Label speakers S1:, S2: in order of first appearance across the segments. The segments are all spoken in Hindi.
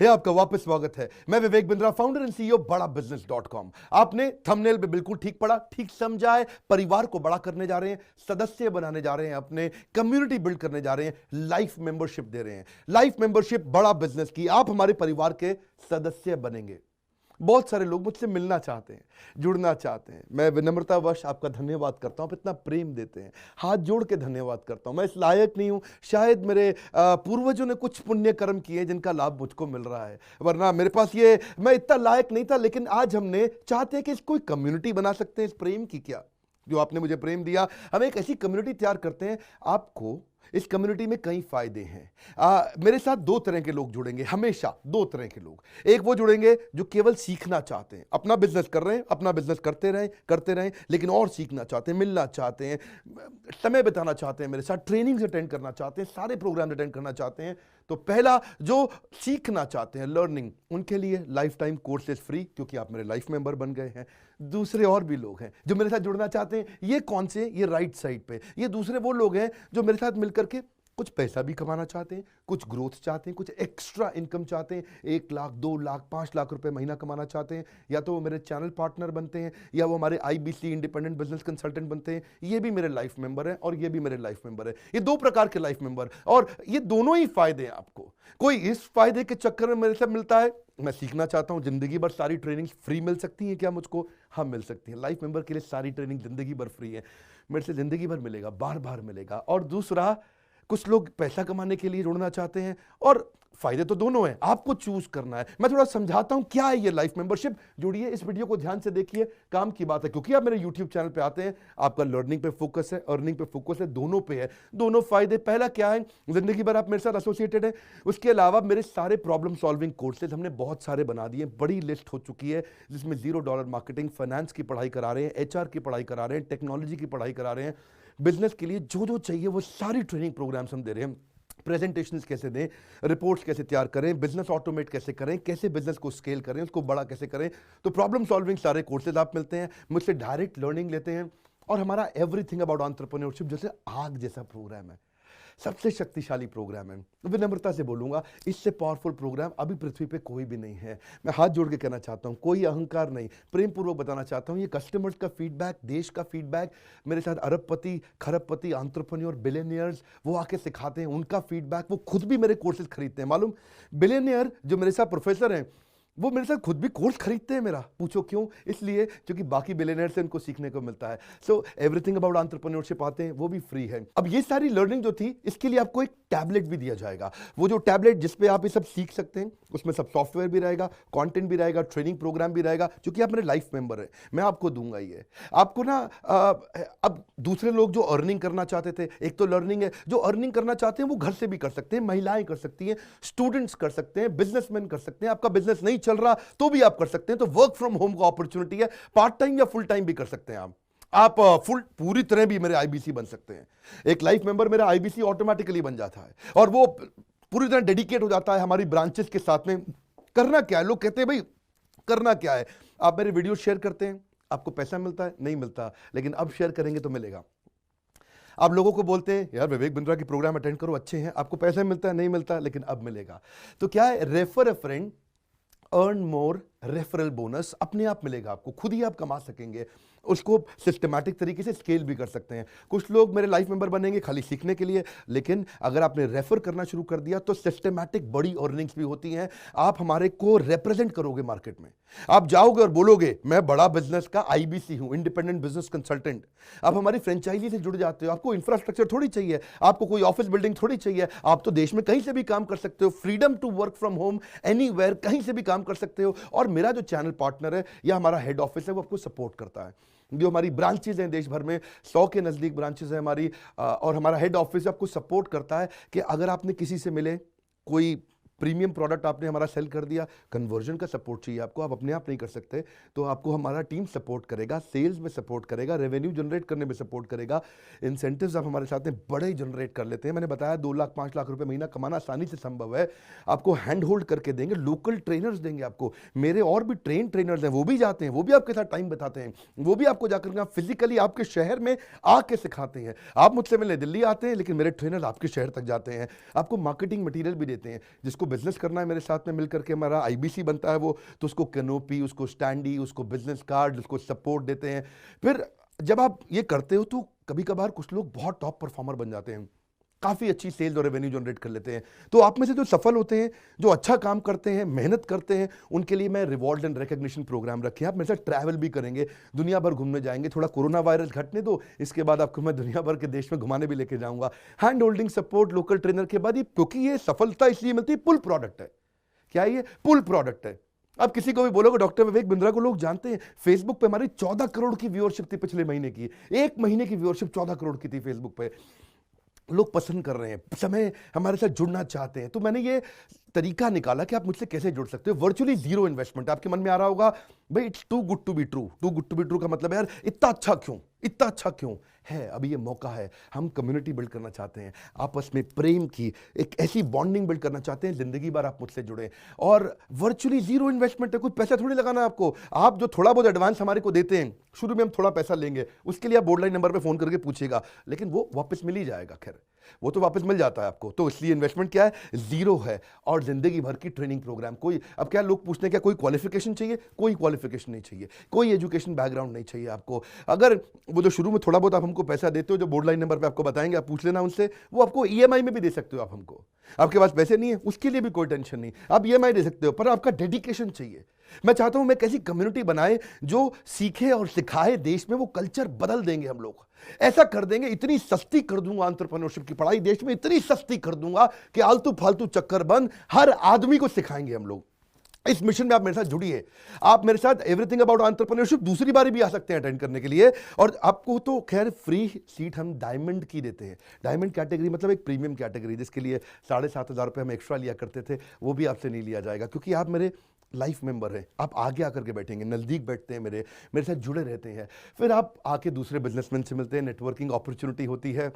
S1: है आपका वापस स्वागत है। मैं Vivek Bindra, founder and CEO बड़ा बिजनेस.com। आपने थंबनेल पे बिल्कुल ठीक पढ़ा, ठीक समझा है। परिवार को बड़ा करने जा रहे हैं, सदस्य बनाने जा रहे हैं, अपने कम्युनिटी बिल्ड करने जा रहे हैं, लाइफ मेंबरशिप दे रहे हैं। लाइफ मेंबरशिप बड़ा बिजनेस की, आप हमारे परिवार के सदस्य बनेंगे। बहुत सारे लोग मुझसे मिलना चाहते हैं, जुड़ना चाहते हैं। मैं विनम्रतावश आपका धन्यवाद करता हूं, आप इतना प्रेम देते हैं, हाथ जोड़ के धन्यवाद करता हूं। मैं इस लायक नहीं हूं, शायद मेरे पूर्वजों ने कुछ पुण्य कर्म किए जिनका लाभ मुझको मिल रहा है, वरना मेरे पास ये मैं इतना लायक नहीं था। लेकिन आज हमने चाहते हैं कि इस कोई कम्युनिटी बना सकते हैं इस प्रेम की। क्या जो आपने मुझे प्रेम दिया, हम एक ऐसी कम्युनिटी तैयार करते हैं। आपको इस कम्युनिटी में कई फायदे हैं। मेरे साथ दो तरह के लोग जुड़ेंगे, हमेशा दो तरह के लोग। एक वो जुड़ेंगे जो केवल सीखना चाहते हैं, अपना बिजनेस कर रहे हैं, अपना बिजनेस करते रहें, लेकिन और सीखना चाहते हैं, मिलना चाहते हैं, समय बिताना चाहते हैं, मेरे साथ ट्रेनिंग्स अटेंड करना चाहते हैं, सारे प्रोग्राम अटेंड करना चाहते हैं। तो पहला, जो सीखना चाहते हैं, लर्निंग, उनके लिए लाइफ टाइम कोर्सेज फ्री, क्योंकि आप मेरे लाइफ मेंबर बन गए हैं। दूसरे और भी लोग हैं जो मेरे साथ जुड़ना चाहते हैं। ये कौन से? ये राइट साइड पे, ये दूसरे वो लोग हैं जो मेरे साथ मिलकर के कुछ पैसा भी कमाना चाहते हैं, कुछ ग्रोथ चाहते हैं, कुछ एक्स्ट्रा इनकम चाहते हैं। 1 लाख, 2 लाख, 5 लाख रुपए महीना कमाना चाहते हैं। या तो वो मेरे चैनल पार्टनर बनते हैं, या वो हमारे IBC इंडिपेंडेंट बिजनेस कंसल्टेंट बनते हैं। ये भी मेरे लाइफ मेंबर है और ये भी मेरे लाइफ मेंबर है। ये दो प्रकार के लाइफ मेंबर, और ये दोनों ही फायदे हैं आपको। कोई इस फायदे के चक्कर में मेरे से मिलता है, मैं सीखना चाहता हूं, जिंदगी भर सारी ट्रेनिंग फ्री मिल सकती है क्या मुझको? हाँ, मिल सकती है। लाइफ मेंबर के लिए सारी ट्रेनिंग जिंदगी भर फ्री है, मेरे से जिंदगी भर मिलेगा, बार बार मिलेगा। और दूसरा, कुछ लोग पैसा कमाने के लिए जुड़ना चाहते हैं, और फायदे तो दोनों हैं, आपको चूज करना है। मैं थोड़ा समझाता हूं क्या है ये लाइफ मेंबरशिप। जुड़िए, इस वीडियो को ध्यान से देखिए, काम की बात है। क्योंकि आप मेरे YouTube चैनल पे आते हैं, आपका लर्निंग पे फोकस है, अर्निंग पे फोकस है, दोनों पे है। दोनों फायदे, पहला क्या है, जिंदगी भर आप मेरे साथ एसोसिएटेड है। उसके अलावा मेरे सारे प्रॉब्लम सॉल्विंग कोर्सेज हमने बहुत सारे बना दिए, बड़ी लिस्ट हो चुकी है, जिसमें $0 मार्केटिंग, फाइनेंस की पढ़ाई करा रहे हैं, HR की पढ़ाई करा रहे हैं, टेक्नोलॉजी की पढ़ाई करा रहे हैं। बिजनेस के लिए जो जो चाहिए वो सारी ट्रेनिंग प्रोग्राम्स हम दे रहे हैं। प्रेजेंटेशंस कैसे दें, रिपोर्ट्स कैसे तैयार करें, बिजनेस ऑटोमेट कैसे करें, कैसे बिजनेस को स्केल करें, उसको बड़ा कैसे करें। तो प्रॉब्लम सॉल्विंग सारे कोर्सेज आप मिलते हैं, मुझसे डायरेक्ट लर्निंग लेते हैं। और हमारा एवरीथिंग अबाउट एंटरप्रेन्योरशिप जैसे आग जैसा प्रोग्राम है, सबसे शक्तिशाली प्रोग्राम है। विनम्रता से बोलूंगा, इससे पावरफुल प्रोग्राम अभी पृथ्वी पे कोई भी नहीं है। मैं हाथ जोड़ के कहना चाहता हूं, कोई अहंकार नहीं, प्रेम पूर्वक बताना चाहता हूं, ये कस्टमर्स का फीडबैक, देश का फीडबैक, मेरे साथ अरबपति, खरबपति, एंटरप्रेन्योर, बिलियनियर्स, वो आके सिखाते हैं, उनका फीडबैक, वो खुद भी मेरे कोर्सेज खरीदते हैं। मालूम, बिलियनियर जो मेरे साथ प्रोफेसर हैं, वो मेरे साथ खुद भी कोर्स खरीदते हैं मेरा। पूछो क्यों? इसलिए क्योंकि बाकी बिलियनियर से उनको सीखने को मिलता है। सो एवरीथिंग अबाउट एंटरप्रेन्योरशिप आते हैं, वो भी फ्री है। अब ये सारी लर्निंग जो थी, इसके लिए आपको एक टैबलेट भी दिया जाएगा। वो जो टैबलेट जिसपे आप ये सब सीख सकते हैं, उसमें सब सॉफ्टवेयर भी रहेगा, कंटेंट भी रहेगा, ट्रेनिंग प्रोग्राम भी रहेगा। क्योंकि आप मेरे लाइफ मेंबर हैं, मैं आपको दूंगा ये। आपको ना अब दूसरे लोग जो अर्निंग करना चाहते थे, एक तो लर्निंग है, जो अर्निंग करना चाहते हैं वो घर से भी कर सकते हैं, महिलाएं कर सकती हैं, स्टूडेंट्स कर सकते हैं, बिजनेसमैन कर सकते हैं। आपका बिजनेस नहीं चल रहा तो भी आप कर सकते हैं। तो वर्क फ्रॉम होम का अपॉर्चुनिटी है, पार्ट टाइम या फुल टाइम भी कर सकते हैं आप फुल पूरी तरह भी मेरे IBC बन सकते हैं। एक लाइफ मेंबर मेरा IBC ऑटोमेटिकली बन जाता है, और वो पूरी तरह डेडिकेट हो जाता है हमारी ब्रांचेस के साथ में। करना क्या है, लोग कहते हैं भाई करना क्या है, आप मेरे वीडियो शेयर करते हैं, आपको पैसा मिलता है? नहीं मिलता, लेकिन अब शेयर करेंगे तो मिलेगा। आप लोगों को बोलते हैं यार विवेक बिंद्रा की प्रोग्राम अटेंड करो, अच्छे हैं, आपको पैसा मिलता है? नहीं मिलता, लेकिन अब मिलेगा। तो क्या है, refer a friend, earn more, referral bonus अपने आप मिलेगा आपको, खुद ही आप कमा सकेंगे। उसको सिस्टमैटिक तरीके से स्केल भी कर सकते हैं। कुछ लोग मेरे लाइफ मेंबर बनेंगे खाली सीखने के लिए, लेकिन अगर आपने रेफर करना शुरू कर दिया तो सिस्टमैटिक बड़ी अर्निंग्स भी होती हैं। आप हमारे को रिप्रेजेंट करोगे मार्केट में, आप जाओगे और बोलोगे मैं बड़ा बिजनेस का IBC हूं, इंडिपेंडेंट बिजनेस कंसल्टेंट। आप हमारी फ्रेंचाइजी से जुड़ जाते हो, आपको इंफ्रास्ट्रक्चर थोड़ी चाहिए, आपको कोई ऑफिस बिल्डिंग थोड़ी चाहिए, आप तो देश में कहीं से भी काम कर सकते हो, freedom to work from home, anywhere, कहीं से भी काम कर सकते हो। और मेरा जो चैनल पार्टनर है या हमारा हेड ऑफिस है, वो आपको सपोर्ट करता है। जो हमारी ब्रांचेज हैं देश भर में, 100 के नजदीक ब्रांचेज हैं हमारी, और हमारा हेड ऑफिस आपको सपोर्ट करता है कि अगर आपने किसी से मिले, कोई प्रीमियम प्रोडक्ट आपने हमारा सेल कर दिया, कन्वर्जन का सपोर्ट चाहिए आपको, आप अपने आप नहीं कर सकते, तो आपको हमारा टीम सपोर्ट करेगा, सेल्स में सपोर्ट करेगा, रेवेन्यू जनरेट करने में सपोर्ट करेगा। इंसेंटिव्स आप हमारे साथ में बड़े जनरेट कर लेते हैं। मैंने बताया 2 लाख 5 लाख रुपए महीना कमाना आसानी से संभव है। आपको हैंड होल्ड करके देंगे, लोकल ट्रेनर्स देंगे आपको, मेरे और भी ट्रेनर्स हैं, वो भी जाते हैं, वो भी आपके साथ टाइम बताते हैं, वो भी आपको जाकर फिजिकली आपके शहर में आके सिखाते हैं। आप मुझसे मिलने दिल्ली आते हैं, लेकिन मेरे ट्रेनर आपके शहर तक जाते हैं, आपको मार्केटिंग मटीरियल भी देते हैं, जिसको बिजनेस करना है मेरे साथ में मिलकर के, हमारा आईबीसी बनता है वो, तो उसको कैनोपी, उसको स्टैंडी, उसको बिजनेस कार्ड, उसको सपोर्ट देते हैं। फिर जब आप ये करते हो तो कभी कभार कुछ लोग बहुत टॉप परफॉर्मर बन जाते हैं, काफ़ी अच्छी सेल्स और रेवेन्यू जनरेट कर लेते हैं। तो आप में से जो सफल होते हैं, जो अच्छा काम करते हैं, मेहनत करते हैं, उनके लिए मैं रिवॉर्ड एंड रिकग्निशन प्रोग्राम रखे हैं। आप मेरे साथ ट्रैवल भी करेंगे, दुनिया भर घूमने जाएंगे। थोड़ा कोरोना वायरस घटने दो, इसके बाद आपको मैं दुनिया भर के देश में घुमाने भी लेके जाऊंगा। Hand holding support local trainer के बाद, क्योंकि ये सफलता इसलिए मिलती है, पुल प्रोडक्ट है। क्या ये पुल प्रोडक्ट है? अब किसी को भी बोलोगे डॉक्टर विवेक बिंद्रा को लोग जानते हैं, फेसबुक पे हमारी 14 करोड़ की व्यूअरशिप थी पिछले महीने की, एक महीने की व्यूअरशिप 14 करोड़ की थी फेसबुक पे। लोग पसंद कर रहे हैं, समय हमारे साथ जुड़ना चाहते हैं। तो मैंने ये तरीका निकाला कि आप मुझसे कैसे जुड़ सकते हो। Virtually zero investment. आपके मन में आ रहा होगा भाई it's too good to be true. Too good to be true का मतलब है यार इतना अच्छा क्यों, इतना अच्छा क्यों है? अभी ये मौका है, हम कम्युनिटी बिल्ड करना चाहते हैं, आपस में प्रेम की एक ऐसी बॉन्डिंग बिल्ड करना चाहते हैं, जिंदगी भर आप मुझसे जुड़े। और वर्चुअली जीरो इन्वेस्टमेंट है, कुछ पैसा थोड़ी लगाना है आपको। आप जो थोड़ा बहुत एडवांस हमारे को देते हैं, शुरू में हम थोड़ा पैसा लेंगे, उसके लिए आप बोर्ड लाइन नंबर पे फोन करके पूछिएगा, लेकिन वो वापस मिल ही जाएगा। खैर वो तो वापस मिल जाता है आपको। तो इसलिए इन्वेस्टमेंट क्या है? जीरो है। और जिंदगी भर की ट्रेनिंग प्रोग्राम। कोई, अब क्या लोग पूछते हैं क्या कोई क्वालिफिकेशन चाहिए? कोई क्वालिफिकेशन नहीं चाहिए, कोई एजुकेशन बैकग्राउंड नहीं चाहिए आपको। अगर वो जो शुरू में थोड़ा बहुत आप हमको पैसा देते हो, जो बोर्ड लाइन नंबर पे आपको बताएंगे, आप पूछ लेना उनसे, वो आपको ईएमआई में भी दे सकते हो आप हमको। आपके पास पैसे नहीं है उसके लिए भी कोई टेंशन नहीं, आप ईएमआई दे सकते हो, पर आपका डेडिकेशन चाहिए। मैं चाहता हूं मैं कैसी कम्युनिटी बनाए जो सीखे और सिखाए देश में, वो कल्चर बदल देंगे हम लोग। ऐसा कर देंगे, इतनी सस्ती कर दूंगा एंटरप्रेन्योरशिप की पढ़ाई देश में, इतनी सस्ती कर दूंगा कि आलतू फालतू चक्कर बंद, हर आदमी को सिखाएंगे हम लोग। इस मिशन में आप मेरे साथ जुड़िए। आप मेरे साथ एवरीथिंग अबाउट एंटरप्रेन्योरशिप दूसरी बारी भी आ सकते हैं अटेंड करने के लिए। और आपको तो खैर फ्री सीट हम डायमंड की देते हैं। डायमंड कैटेगरी मतलब एक प्रीमियम कैटेगरी, जिसके लिए 7,500 रुपये हम एक्स्ट्रा लिया करते थे, वो भी आपसे नहीं लिया जाएगा, क्योंकि आप मेरे लाइफ मेंबर हैं। आप आगे आकर के बैठेंगे, नज़दीक बैठते हैं, मेरे साथ जुड़े रहते हैं। फिर आप आके दूसरे बिजनेसमैन से मिलते हैं, नेटवर्किंग अपॉर्चुनिटी होती है।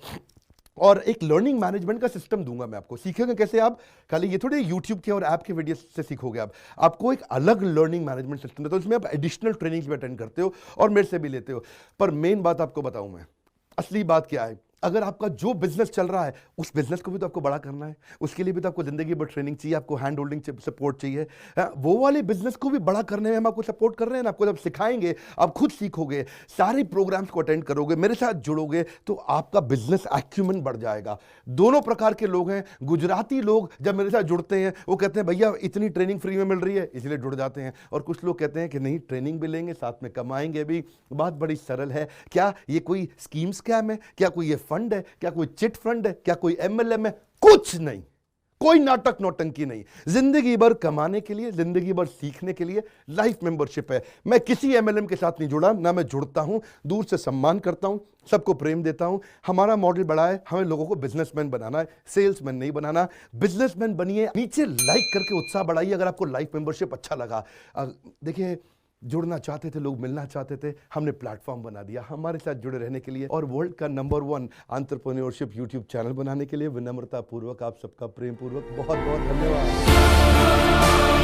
S1: और एक लर्निंग मैनेजमेंट का सिस्टम दूंगा मैं आपको। सीखेंगे कैसे आप? खाली ये थोड़ी यूट्यूब के और ऐप के वीडियो से सीखोगे आप। आपको एक अलग लर्निंग मैनेजमेंट सिस्टम देता हूं, उसमें आप एडिशनल ट्रेनिंग्स भी अटेंड करते हो और मेरे से भी लेते हो। पर मेन बात आपको बताऊं मैं, असली बात क्या है, अगर आपका जो बिजनेस चल रहा है उस बिजनेस को भी तो आपको बड़ा करना है, उसके लिए भी तो आपको जिंदगी भर ट्रेनिंग चाहिए, आपको हैंड होल्डिंग सपोर्ट चाहिए। वो वाले बिजनेस को भी बड़ा करने में हम आपको सपोर्ट कर रहे हैं ना। आपको जब सिखाएंगे, आप खुद सीखोगे, सारे प्रोग्राम्स को अटेंड करोगे, मेरे साथ जुड़ोगे, तो आपका बिजनेस एक्यूमेंट बढ़ जाएगा। दोनों प्रकार के लोग हैं। गुजराती लोग जब मेरे साथ जुड़ते हैं वो कहते हैं भैया इतनी ट्रेनिंग फ्री में मिल रही है, इसलिए जुड़ जाते हैं। और कुछ लोग कहते हैं कि नहीं, ट्रेनिंग भी लेंगे, साथ में कमाएंगे भी। बात बड़ी सरल है। क्या ये कोई स्कीम स्कैम है? क्या कोई ये फंड है? क्या कोई चिट फंड है? क्या कोई एमएलएम है? कुछ नहीं, कोई नाटक नौटंकी नहीं। जिंदगी भर कमाने के लिए, जिंदगी भर सीखने के लिए लाइफ मेंबरशिप है। मैं किसी एमएलएम के साथ नहीं जुड़ा, ना मैं जुड़ता हूं। दूर से सम्मान करता हूं, सबको प्रेम देता हूं। हमारा मॉडल बड़ा है, हमें लोगों को बिजनेसमैन बनाना है, सेल्समैन नहीं बनाना। बिजनेसमैन बनिए। नीचे लाइक करके उत्साह बढ़ाइए अगर आपको लाइफ मेंबरशिप अच्छा लगा। देखिए, जुड़ना चाहते थे लोग, मिलना चाहते थे, हमने प्लेटफॉर्म बना दिया हमारे साथ जुड़े रहने के लिए। और वर्ल्ड का नंबर 1 एंटरप्रेन्योरशिप यूट्यूब चैनल बनाने के लिए विनम्रता पूर्वक आप सबका प्रेम पूर्वक बहुत बहुत धन्यवाद।